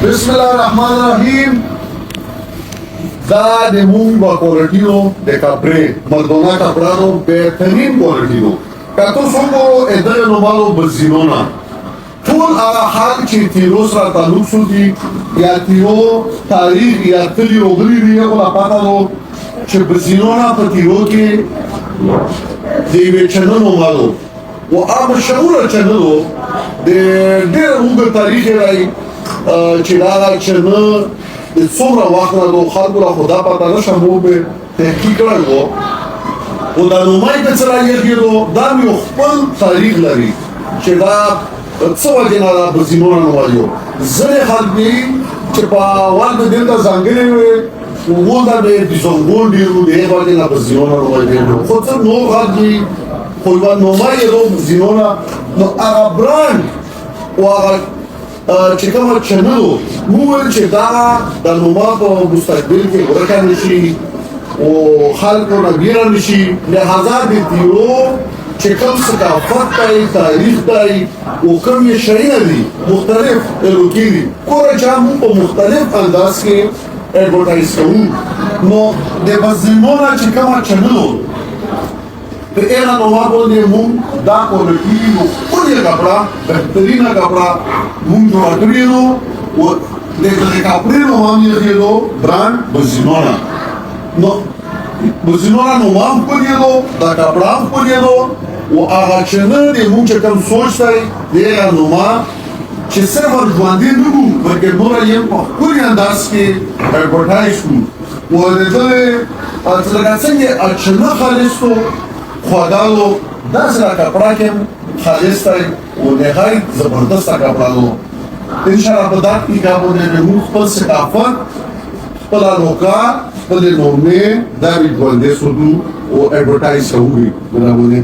بسم الله الرحمن الرحیم. دا د مونږ په کوالټیو د کپړې مردونه کپړانو بهترین کوالټیو کاتو څنګه ادل نو مالو بزینونا ټول هغه حال چې تیرو سره تعلق سودي یا تیرو تاریخ یا تلی وګړي دی ولا پاتہ نو چې بزینونا په تیرو کې دی وچنو مالو و هغه مشهور چنلو د ډېر وګړي تاریخ راي چې دا چنل د څومره وخت نه خلکو له خدا پته نشم مو به تحقیق کړو او دا نومای په سره یې کېدو دا یو خپل تاریخ لري چې دا څو وجه نه بزینونه نو وایو زه خلک چې په وخت د دلته ځانګړي وي وو دا به د څنګه ډیرو دی باندې نه بزینونه نو وایو خو څه نو غږی خو نومای یې بزینونه نو هغه برانډ او هغه چې کوم چنلو مو چې دا د نوما په مستقبل کې ورکړل شي او خلکو نه بیره نشي لہذا د تیرو چې کوم ثقافت دی تاریخ دی او کوم یې شایعه دي مختلف الوکي دي کور چې هم په مختلف انداز کې اډورټایز کوو نو د بزمونه چې کوم چنلو د ایران نوما باندې مونږ دا کوالټي نو خوري کپڑا بهترینه کپڑا مونږ جوړ کړیو او د کپڑې نو باندې دیلو برانډ بزینونا نو بزینونا نو مام کړیو دا کپڑا کړیو او هغه چې نه د مونږ کوم سوچ دی د ایران نوما چې صرف ژوندې نه وو بلکې نور یې په خوري انداز کې اډورټایز کوو او د دې څنګه اچنه خالصو خوادالو داس را کپڑا کې خالص دی او نهایت زبردست کپڑا لو ان شاء الله په دات کې کابو نه موږ خپل ثقافت خپل لوکا خپل نومې دا وی ګول دې سودو او اډورټایز کوي دا باندې